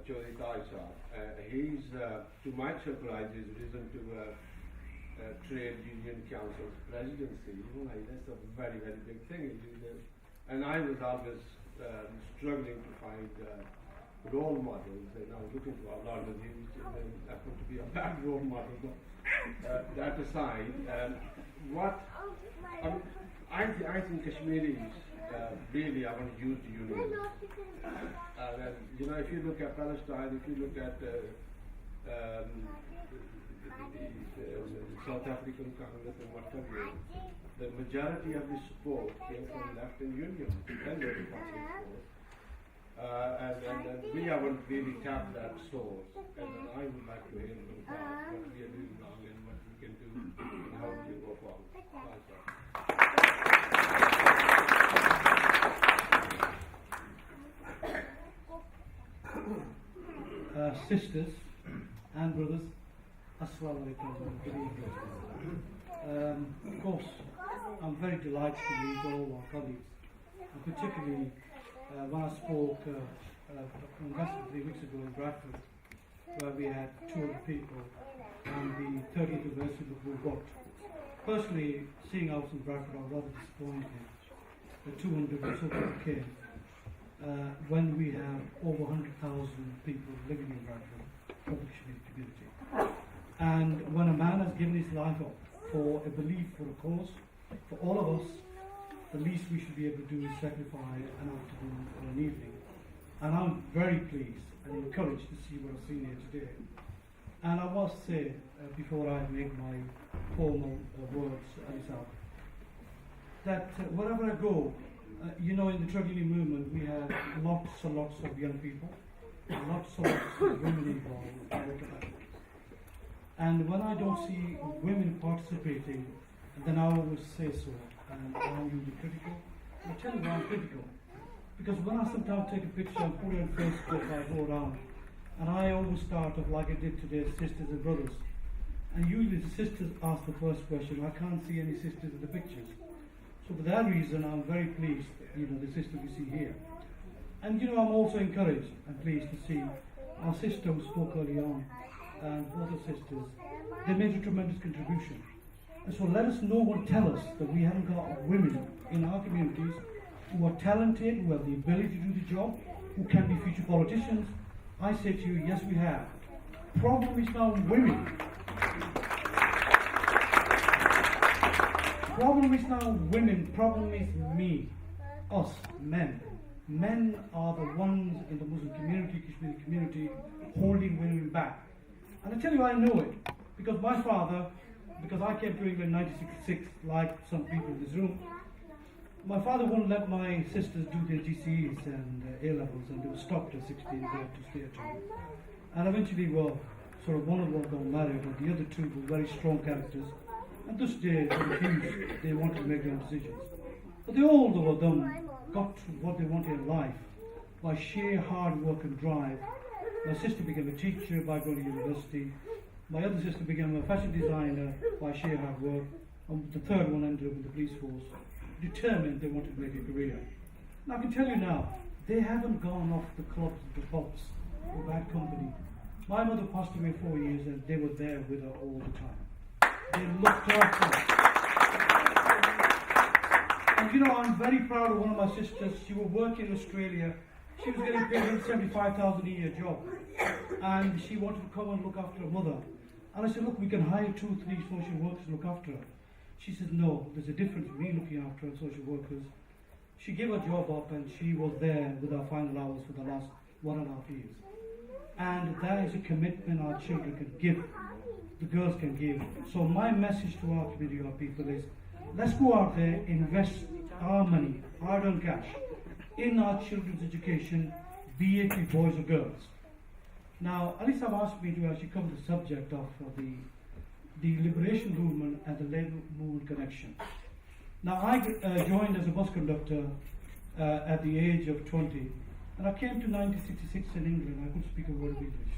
Jody Taisha. He's, to my surprise, is risen to Trade Union Council's presidency. That's a very, very big thing. And I was always struggling to find role models, and I was looking for a lot of these, and happened to be a bad role model. But that aside, I think Kashmiris really are going to use the union. If you look at Palestine, if you look at the South African Congress and what have you, the majority of the support came from left and union, and we haven't really tapped that source. And I would like to hear about what we are doing wrong and what we can do and how we can go forward. Sisters and brothers, Assalamu alaikum, good evening. Of course, I'm very delighted to meet all our colleagues, and particularly when I spoke less than 3 weeks ago in Bradford, where we had 200 people and the 30th anniversary of the Bhat. Personally, seeing us in Bradford, I was rather disappointed that 200 or so people came when we have over 100,000 people living in Bradford from the Kashmiri community. And when a man has given his life up for a belief, for a cause, for all of us, the least we should be able to do is sacrifice an afternoon or an evening. And I'm very pleased and encouraged to see what I've seen here today. And I must say, before I make my formal words, Alisa, that wherever I go, in the trade union movement, we have lots and lots of young people, lots and lots of women involved. And when I don't see women participating, then I always say so. And I will be critical. I'll tell you why I'm critical. Because when I sometimes take a picture and put it on Facebook, I go around, and I always start off like I did today, sisters and brothers. And usually the sisters ask the first question. I can't see any sisters in the pictures. So for that reason, I'm very pleased, the sister we see here. And I'm also encouraged and pleased to see our sister who spoke early on, and both the sisters, they made a tremendous contribution. And so let us know and tell us that we haven't got women in our communities who are talented, who have the ability to do the job, who can be future politicians. I say to you, yes we have. Problem is now women. Problem is now women, problem is me, us, men. Men are the ones in the Muslim community, Kashmiri community, holding women back. And I tell you I know it, because my father, because I came to England in 1966, like some people in this room, my father wouldn't let my sisters do their GCEs and A-levels, and they were stopped at 16, they had to stay at home. And eventually, one of them got married, and the other two were very strong characters. And this day, they refused, they wanted to make their own decisions. But they all of them got to what they wanted in life by sheer hard work and drive. My sister became a teacher by going to university. My other sister became a fashion designer by sheer hard work. And the third one ended up in the police force, determined they wanted to make a career. And I can tell you now, they haven't gone off the clubs, the pubs, or bad company. My mother passed away 4 years, and they were there with her all the time. They looked after her. And I'm very proud of one of my sisters. She was working in Australia. She was getting paid $75,000 a year job. And she wanted to come and look after her mother. And I said, look, we can hire 2, 3 social workers to look after her. She said, no, there's a difference between me looking after her and social workers. She gave her job up, and she was there with her final hours for the last 1.5 years. And that is a commitment our children can give, the girls can give. So my message to our community, our people is, let's go out there, invest our money, hard-earned cash, in our children's education, be it with boys or girls. Now, Alice have asked me to actually cover the subject of the liberation movement and the labour movement connection. Now, I joined as a bus conductor at the age of 20, and I came to 1966 in England. I couldn't speak a word of English.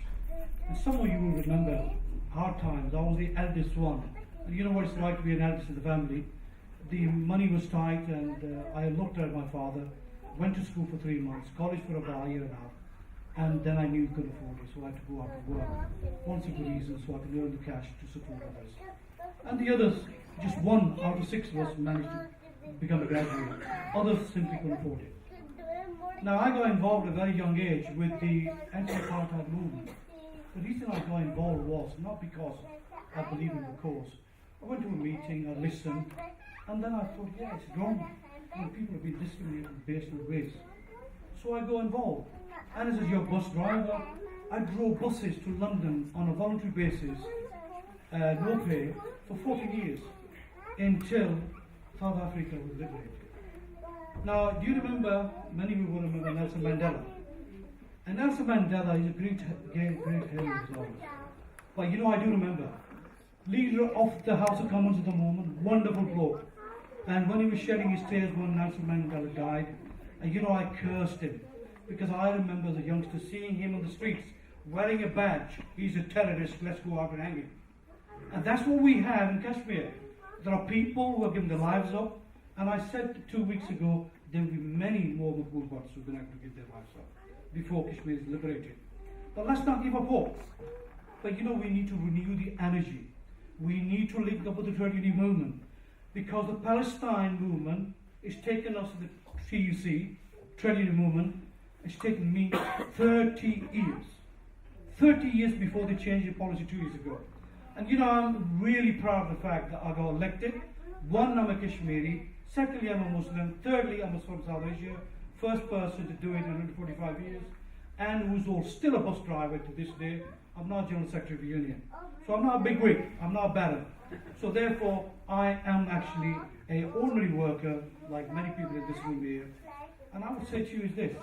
And some of you will remember hard times. I was the eldest one. And you know what it's like to be an eldest in the family. The money was tight, and I looked at my father, went to school for 3 months, college for about a year and a half, And then I knew we couldn't afford it, so I had to go out and work. One simple reason, so I could earn the cash to support others. And the others, just 1 out of 6 of us managed to become a graduate. Others simply couldn't afford it. Now I got involved at a very young age with the anti-apartheid movement. The reason I got involved was not because I believe in the cause. I went to a meeting, I listened, and then I thought, yeah, it's wrong. When people have been discriminated based on race. So I got involved. And as a young bus driver, I drove buses to London on a voluntary basis, no pay, for 14 years, until South Africa was liberated. Now, do you remember, many people will remember Nelson Mandela. And Nelson Mandela is a great hero as well. But you know, I do remember, leader of the House of Commons at the moment, wonderful bloke. And when he was shedding his tears when Nelson Mandela died, and you know, I cursed him. Because I remember as a youngster seeing him on the streets, wearing a badge, he's a terrorist, let's go out and hang him. And that's what we have in Kashmir. There are people who are giving their lives up, and I said 2 weeks ago, there will be many more Maqbool Bhats who are going to have to give their lives up before Kashmir is liberated. But let's not give up hope. But you know, we need to renew the energy. We need to link up with the trade union movement, because the Palestine movement is taking us to the TUC, trade union movement. It's taken me 30 years. 30 years before they changed the policy 2 years ago. And you know, I'm really proud of the fact that I got elected. One, I'm a Kashmiri. Secondly, I'm a Muslim. Thirdly, I'm from South Asia. First person to do it in 145 years. And who's all still a bus driver to this day. I'm not General Secretary of the Union. So I'm not a big wig. I'm not a baron. So therefore, I am actually an ordinary worker, like many people in this room here. And I would say to you is this.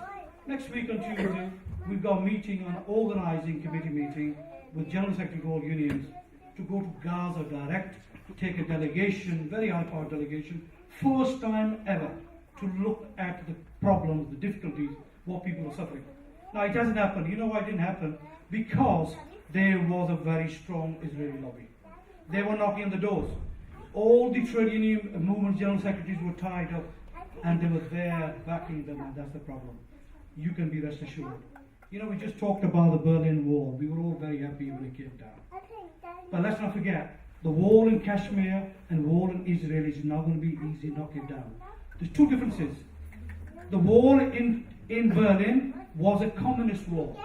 Next week on Tuesday, we've got a meeting, an organising committee meeting with General Secretary of all unions to go to Gaza direct, take a delegation, very high-powered delegation, first time ever, to look at the problems, the difficulties, what people are suffering. Now it hasn't happened. You know why it didn't happen? Because there was a very strong Israeli lobby. They were knocking on the doors. All the trade union movement general secretaries were tied up, and they were there backing them, and that's the problem. You can be rest assured. You know, we just talked about the Berlin Wall. We were all very happy when it came down. But let's not forget, the wall in Kashmir and wall in Israel is not going to be easy to knock it down. There's two differences. The wall in Berlin was a communist wall,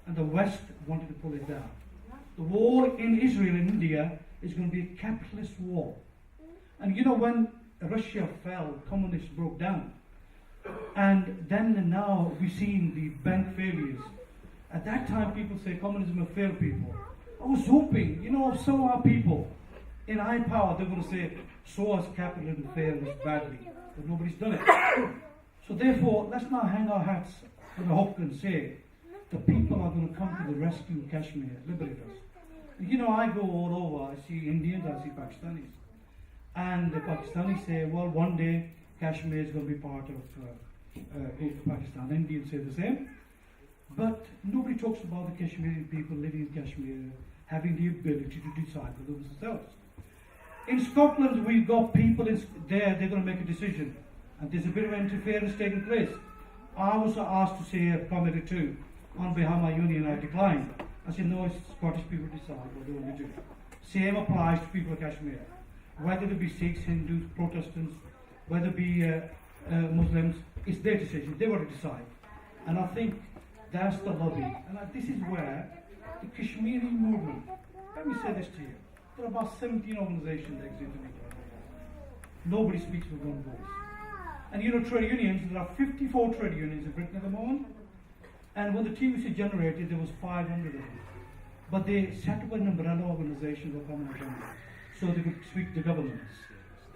and the West wanted to pull it down. The wall in Israel and India is going to be a capitalist wall. And you know, when Russia fell, communists broke down. And then now we've seen the bank failures. At that time, people say communism will fail people. I was hoping, you know, so are people in high power, they're going to say, so has capitalism failed us badly. But nobody's done it. So therefore, let's not hang our hats on the hook and say, the people are going to come to the rescue of Kashmir, liberate us. You know, I go all over, I see Indians, I see Pakistanis. And the Pakistanis say, well, one day Kashmir is going to be part of Pakistan. Indians say the same. But nobody talks about the Kashmiri people living in Kashmir having the ability to decide for themselves. In Scotland, we've got people there, they're going to make a decision. And there's a bit of interference taking place. I was asked to say a comment or two on behalf of my union. I declined. I said, no, it's Scottish people decide what they want to do. Same applies to people of Kashmir. Whether it be Sikhs, Hindus, Protestants, whether it be Muslims, it's their decision. They want to decide. And I think that's the lobby. And this is where the Kashmiri movement, let me say this to you, there are about 17 organizations that exist in India. Nobody speaks with one voice. And you know, trade unions, there are 54 trade unions in Britain at the moment. And when the TUC generated, there was 500 of them. But they set up an umbrella organization for common agenda, so they could speak to governments,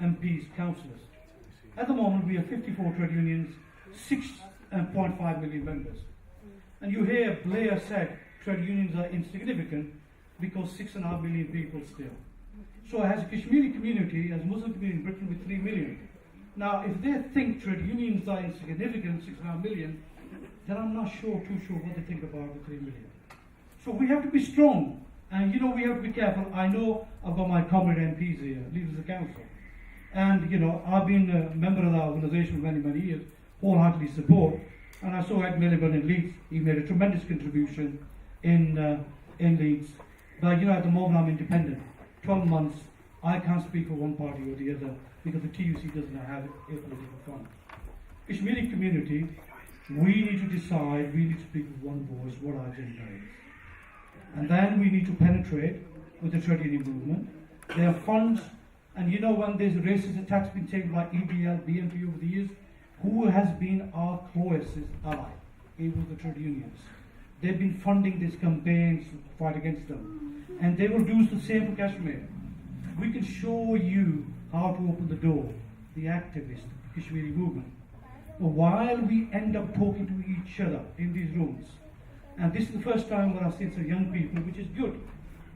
MPs, councillors. At the moment, we have 54 trade unions, 6.5 million members. And you hear Blair said trade unions are insignificant because 6.5 million people still. So as a Kashmiri community, as a Muslim community in Britain with 3 million, now if they think trade unions are insignificant, 6.5 million, then I'm not too sure what they think about the 3 million. So we have to be strong, and you know, we have to be careful. I know I've got my comrade MPs here, leaders of the council, and you know, I've been a member of the organisation for many, many years, wholeheartedly support. And I saw Ed Miliband in Leeds. He made a tremendous contribution in Leeds. But you know, at the moment I'm independent. 12 months, I can't speak for one party or the other because the TUC doesn't have a political fund. Kashmiri community, we need to decide, we need to speak with one voice what our agenda is. And then we need to penetrate with the trade union movement. There are funds, and you know when there's racist attacks been taken by EBL, BNP over the years, who has been our closest ally? It was the trade unions. They've been funding these campaigns to fight against them. And they will do the same for Kashmir. We can show you how to open the door, the activist, the Kashmiri movement. But while we end up talking to each other in these rooms, and this is the first time that I've seen some young people, which is good,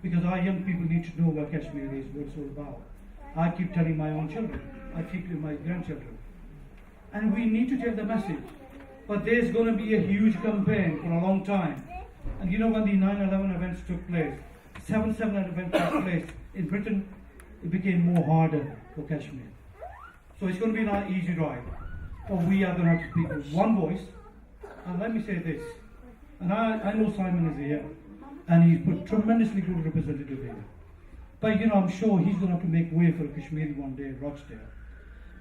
because our young people need to know what Kashmir is, what it's all about. I keep telling my own children, I keep telling my grandchildren. And we need to tell the message. But there's going to be a huge campaign for a long time. And you know when the 9/11 events took place, 7/7 events took place in Britain, it became more harder for Kashmir. So it's going to be not an easy ride. But we are going to have to speak with one voice. And let me say this, and I know Simon is here, and he's put tremendously good representative here. But you know, I'm sure he's going to have to make way for a Kashmiri one day in Rochdale.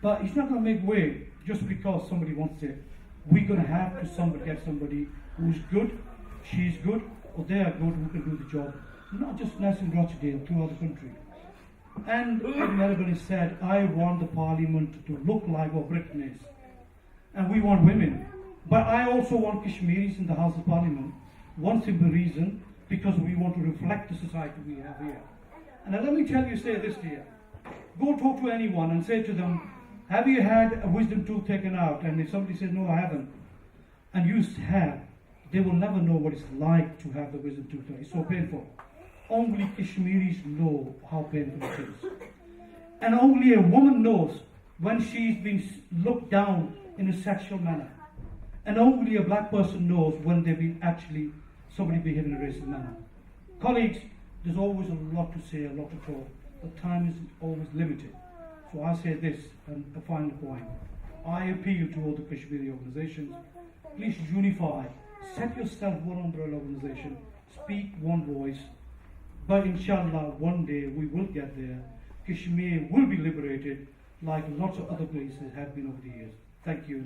But he's not going to make way just because somebody wants it. We're going to have to get somebody who's good, she's good, or they are good who can do the job. Not just us in Rochdale, throughout the country. And everybody said, I want the parliament to look like what Britain is. And we want women. But I also want Kashmiris in the House of Parliament. One simple reason, because we want to reflect the society we have here. And now let me say this to you. Go talk to anyone and say to them, have you had a wisdom tooth taken out? And if somebody says, no, I haven't, and you have, they will never know what it's like to have the wisdom tooth taken. It's so painful. Only Kashmiris know how painful it is. And only a woman knows when she's been looked down in a sexual manner. And only a black person knows when they've been actually somebody behaving in a racist manner. Colleagues, there's always a lot to say, a lot to talk, but time is always limited. So I say this, and a final point. I appeal to all the Kashmiri organizations, please unify, set yourself one umbrella organization, speak one voice, but inshallah one day we will get there. Kashmir will be liberated like lots of other places have been over the years. Thank you.